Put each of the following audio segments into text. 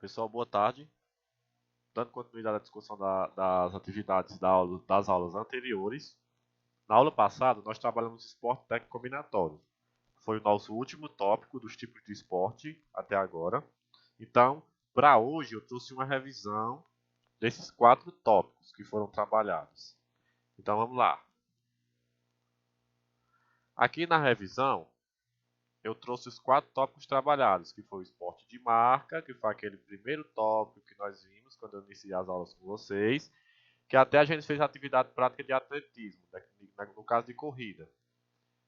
Pessoal, boa tarde. Dando continuidade à discussão das atividades das aulas anteriores. Na aula passada, nós trabalhamos esporte técnico combinatório. Foi o nosso último tópico dos tipos de esporte até agora. Então, para hoje, eu trouxe uma revisão desses 4 tópicos que foram trabalhados. Então, vamos lá. Aqui na revisão, eu trouxe os 4 tópicos trabalhados, que foi o esporte de marca, que foi aquele primeiro tópico que nós vimos quando eu iniciei as aulas com vocês, que até a gente fez atividade prática de atletismo, no caso de corrida.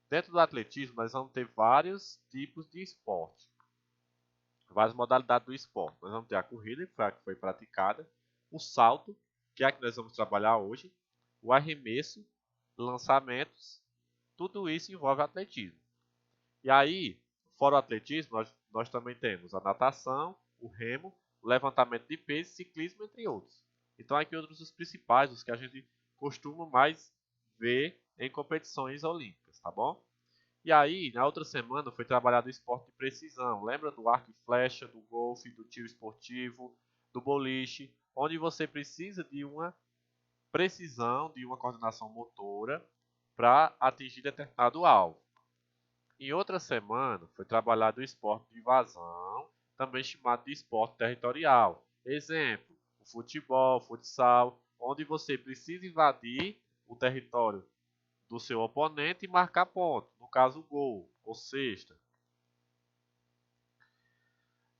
Dentro do atletismo, nós vamos ter vários tipos de esporte, várias modalidades do esporte. Nós vamos ter a corrida, que foi a que foi praticada, o salto, que é a que nós vamos trabalhar hoje, o arremesso, lançamentos, tudo isso envolve atletismo. E aí, fora o atletismo, nós também temos a natação, o remo, o levantamento de peso, ciclismo, entre outros. Então, aqui outros os principais, os que a gente costuma mais ver em competições olímpicas, tá bom? E aí, na outra semana, foi trabalhado o esporte de precisão. Lembra do arco e flecha, do golfe, do tiro esportivo, do boliche, onde você precisa de uma precisão, de uma coordenação motora para atingir determinado alvo. Em outra semana, foi trabalhado o esporte de invasão, também chamado de esporte territorial. Exemplo, o futebol, o futsal, onde você precisa invadir o território do seu oponente e marcar ponto, no caso gol ou cesta.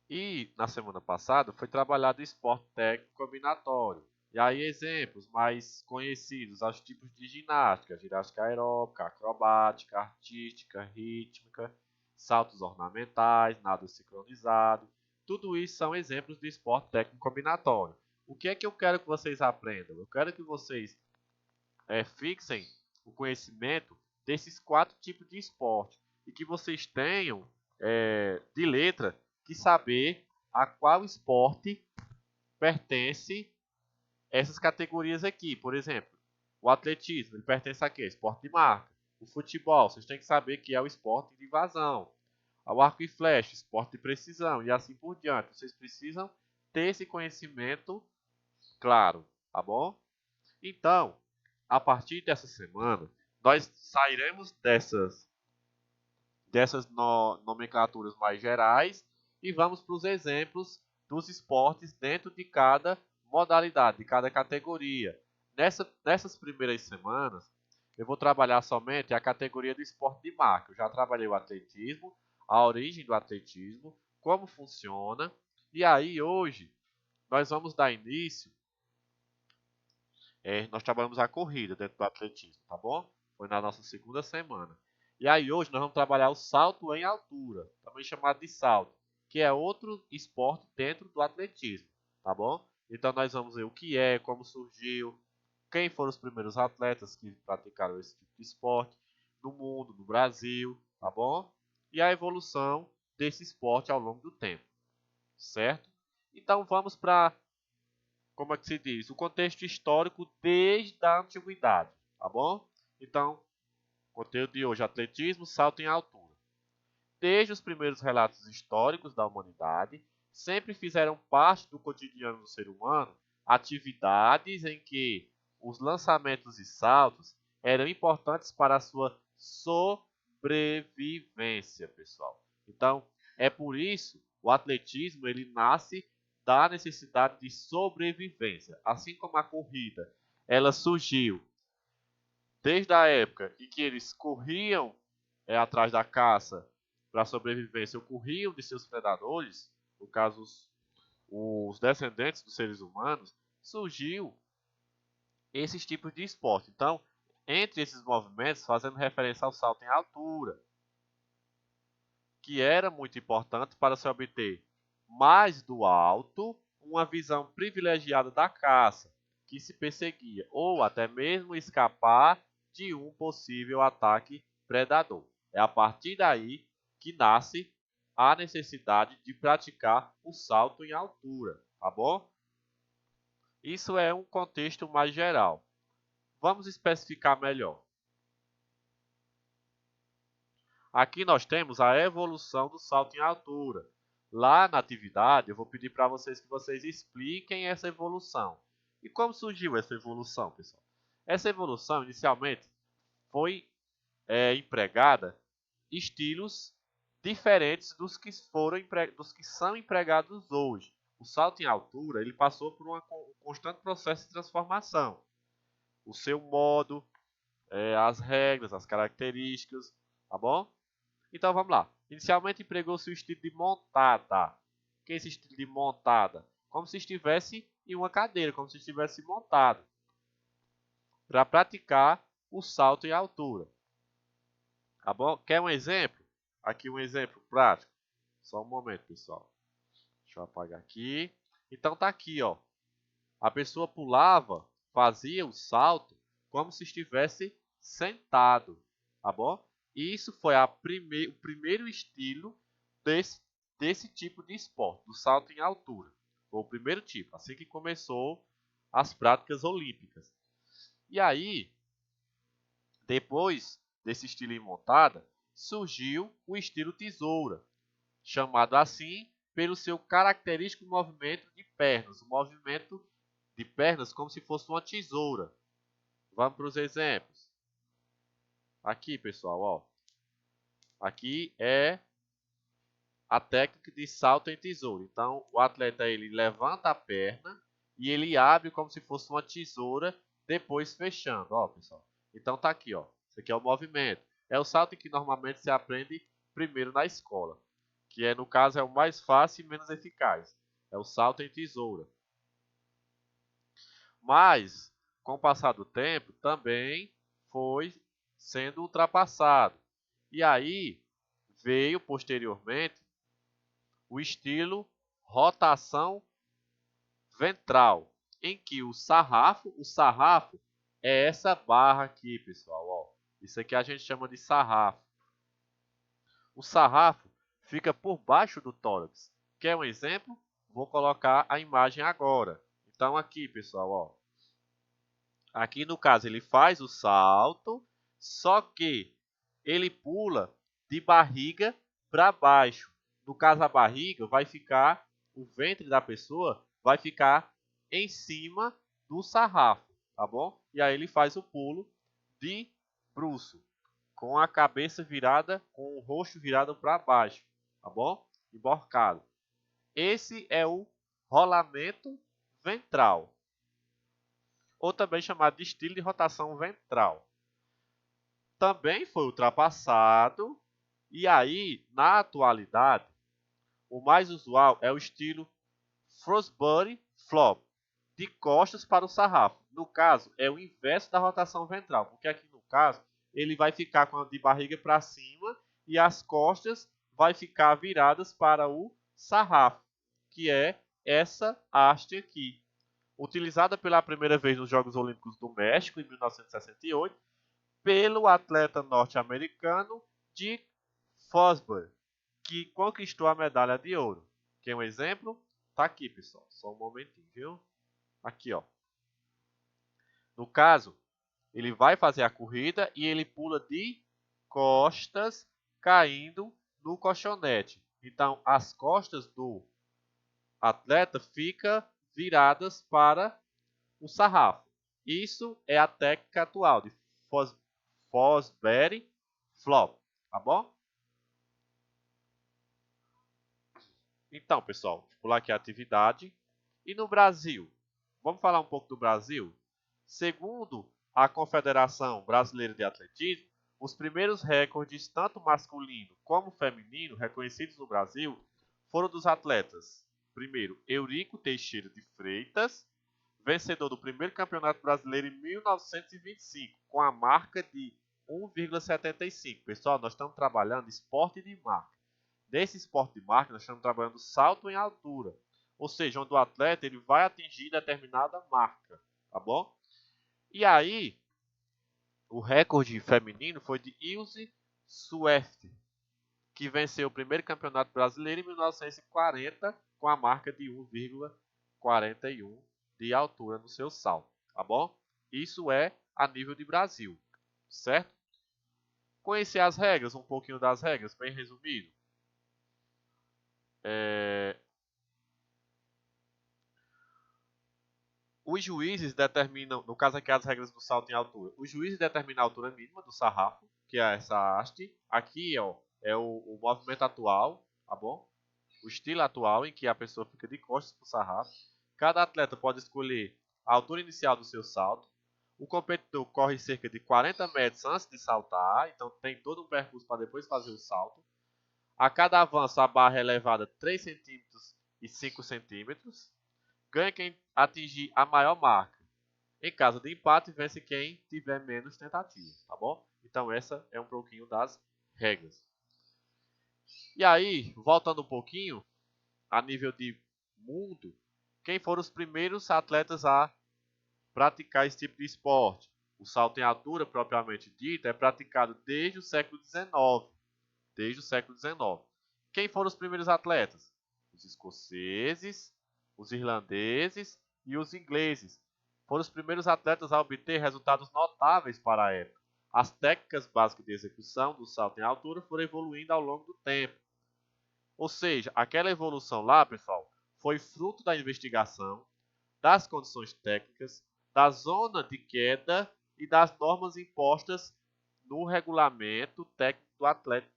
E na semana passada foi trabalhado o esporte técnico combinatório. E aí exemplos mais conhecidos, os tipos de ginástica, ginástica aeróbica, acrobática, artística, rítmica, saltos ornamentais, nado sincronizado. Tudo isso são exemplos de esporte técnico combinatório. O que é que eu quero que vocês aprendam? Eu quero que vocês fixem o conhecimento desses 4 tipos de esporte e que vocês tenham de letra que saber a qual esporte pertence essas categorias aqui. Por exemplo, o atletismo, ele pertence a quê? Esporte de marca. O futebol, vocês têm que saber que é o esporte de invasão. O arco e flecha, esporte de precisão e assim por diante. Vocês precisam ter esse conhecimento claro, tá bom? Então, a partir dessa semana, nós sairemos dessas nomenclaturas mais gerais e vamos para os exemplos dos esportes dentro de cada modalidade, de cada categoria. Nessas primeiras semanas, eu vou trabalhar somente a categoria do esporte de marca. Eu já trabalhei o atletismo, a origem do atletismo, como funciona. E aí, hoje, nós vamos dar início. Nós trabalhamos a corrida dentro do atletismo, tá bom? Foi na nossa segunda semana. E aí hoje nós vamos trabalhar o salto em altura, também chamado de salto, que é outro esporte dentro do atletismo, tá bom? Então nós vamos ver o que é, como surgiu, quem foram os primeiros atletas que praticaram esse tipo de esporte no mundo, no Brasil, tá bom? E a evolução desse esporte ao longo do tempo, certo? Então vamos para, como é que se diz, o contexto histórico desde a antiguidade, tá bom? Então, conteúdo de hoje, atletismo, salto em altura. Desde os primeiros relatos históricos da humanidade, sempre fizeram parte do cotidiano do ser humano atividades em que os lançamentos e saltos eram importantes para a sua sobrevivência, pessoal. Então, é por isso o atletismo ele nasce da necessidade de sobrevivência, assim como a corrida, ela surgiu desde a época em que eles corriam atrás da caça para sobrevivência, ou corriam de seus predadores, no caso os descendentes dos seres humanos, surgiu esses tipos de esporte. Então, entre esses movimentos, fazendo referência ao salto em altura, que era muito importante para se obter mais do alto uma visão privilegiada da caça que se perseguia, ou até mesmo escapar de um possível ataque predador. É a partir daí que nasce a necessidade de praticar o salto em altura, tá bom? Isso é um contexto mais geral. Vamos especificar melhor. Aqui nós temos a evolução do salto em altura. lá na atividade, eu vou pedir para vocês que vocês expliquem essa evolução. E como surgiu essa evolução, pessoal? Essa evolução, inicialmente, foi empregada estilos diferentes dos que são empregados hoje. O salto em altura ele passou por um constante processo de transformação. O seu modo, as regras, as características, tá bom? Então vamos lá. Inicialmente empregou-se o estilo de montada. O que é esse estilo de montada? Como se estivesse em uma cadeira, como se estivesse montado, para praticar o salto em altura. Tá bom? Quer um exemplo? Aqui um exemplo prático. Só um momento, pessoal. Deixa eu apagar aqui. Então tá aqui, ó. A pessoa pulava, fazia o salto como se estivesse sentado, tá bom? E isso foi o primeiro estilo desse tipo de esporte, do salto em altura. Foi o primeiro tipo, assim que começou as práticas olímpicas. E aí, depois desse estilo em montada, surgiu o estilo tesoura, chamado assim pelo seu característico movimento de pernas, o movimento de pernas como se fosse uma tesoura. Vamos para os exemplos. Aqui, pessoal, ó. Aqui é a técnica de salto em tesoura. Então, o atleta ele levanta a perna e ele abre como se fosse uma tesoura, depois fechando, ó, pessoal. Então tá aqui, ó. Isso aqui é o movimento. É o salto que normalmente se aprende primeiro na escola, que no caso é o mais fácil e menos eficaz. É o salto em tesoura. Mas, com o passar do tempo, também foi sendo ultrapassado. E aí veio posteriormente o estilo rotação ventral, em que o sarrafo é essa barra aqui, pessoal, ó. Isso aqui a gente chama de sarrafo. O sarrafo fica por baixo do tórax. Quer um exemplo? Vou colocar a imagem agora. Então aqui, pessoal, ó. Aqui no caso ele faz o salto, só que ele pula de barriga para baixo. No caso a barriga vai ficar, o ventre da pessoa vai ficar em cima do sarrafo, tá bom? E aí ele faz o pulo de bruço, com a cabeça virada, com o rosto virado para baixo, tá bom? Emborcado. Esse é o rolamento ventral, ou também chamado de estilo de rotação ventral. Também foi ultrapassado, e aí, na atualidade, o mais usual é o estilo Frostbody Flop, de costas para o sarrafo. No caso, é o inverso da rotação ventral, porque aqui no caso, ele vai ficar com a de barriga para cima e as costas vai ficar viradas para o sarrafo, que é essa haste aqui. Utilizada pela primeira vez nos Jogos Olímpicos do México, em 1968, pelo atleta norte-americano Dick Fosbury, que conquistou a medalha de ouro. Quer um exemplo? Tá aqui, pessoal. Só um momentinho, viu? Aqui, ó. No caso, ele vai fazer a corrida e ele pula de costas, caindo no colchonete. Então, as costas do atleta ficam viradas para o sarrafo. Isso é a técnica atual de Fosbury Flop, tá bom? Então, pessoal, vou pular aqui a atividade. E no Brasil? Vamos falar um pouco do Brasil? Segundo a Confederação Brasileira de Atletismo, os primeiros recordes, tanto masculino como feminino, reconhecidos no Brasil, foram dos atletas, primeiro, Eurico Teixeira de Freitas, vencedor do primeiro Campeonato Brasileiro em 1925, com a marca de 1,75. Pessoal, nós estamos trabalhando esporte de marca. Nesse esporte de marca, nós estamos trabalhando salto em altura, ou seja, onde o atleta ele vai atingir determinada marca, tá bom? E aí, o recorde feminino foi de Ilse Swift, que venceu o primeiro campeonato brasileiro em 1940 com a marca de 1,41 de altura no seu salto, tá bom? Isso é a nível de Brasil, certo? Conhecer as regras, um pouquinho das regras, bem resumido. Os juízes determinam, no caso aqui as regras do salto em altura, os juízes determinam a altura mínima do sarrafo, que é essa haste. Aqui ó, é o movimento atual, tá bom? O estilo atual em que a pessoa fica de costas para o sarrafo. Cada atleta pode escolher a altura inicial do seu salto. O competidor corre cerca de 40 metros antes de saltar, então tem todo um percurso para depois fazer o salto. A cada avanço a barra é elevada 3 centímetros e 5 centímetros. Ganha quem atingir a maior marca. Em caso de empate, vence quem tiver menos tentativas, tá bom? Então essa é um pouquinho das regras. E aí, voltando um pouquinho, a nível de mundo, quem foram os primeiros atletas a praticar esse tipo de esporte? O salto em altura, propriamente dito, é praticado desde o século XIX. Desde o século XIX. Quem foram os primeiros atletas? Os escoceses, os irlandeses e os ingleses. Foram os primeiros atletas a obter resultados notáveis para a época. As técnicas básicas de execução do salto em altura foram evoluindo ao longo do tempo. Ou seja, aquela evolução lá, pessoal, foi fruto da investigação, das condições técnicas, da zona de queda e das normas impostas no regulamento técnico do atleta,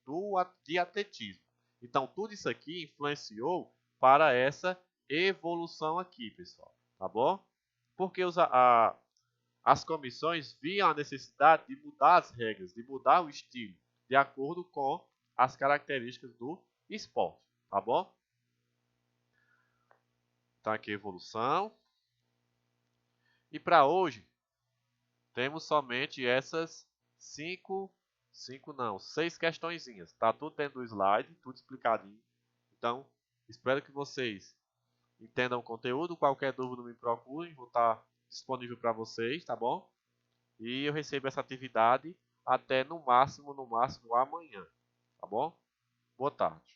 de atletismo. Então, tudo isso aqui influenciou para essa evolução aqui, pessoal. Tá bom? Porque as comissões viam a necessidade de mudar as regras, de mudar o estilo, de acordo com as características do esporte. Tá bom? Então, aqui a evolução. E para hoje, temos somente essas seis questõezinhas. Tá tudo dentro do slide, tudo explicadinho. Então, espero que vocês entendam o conteúdo. Qualquer dúvida me procurem, vou estar disponível para vocês, tá bom? E eu recebo essa atividade até no máximo amanhã, tá bom? Boa tarde.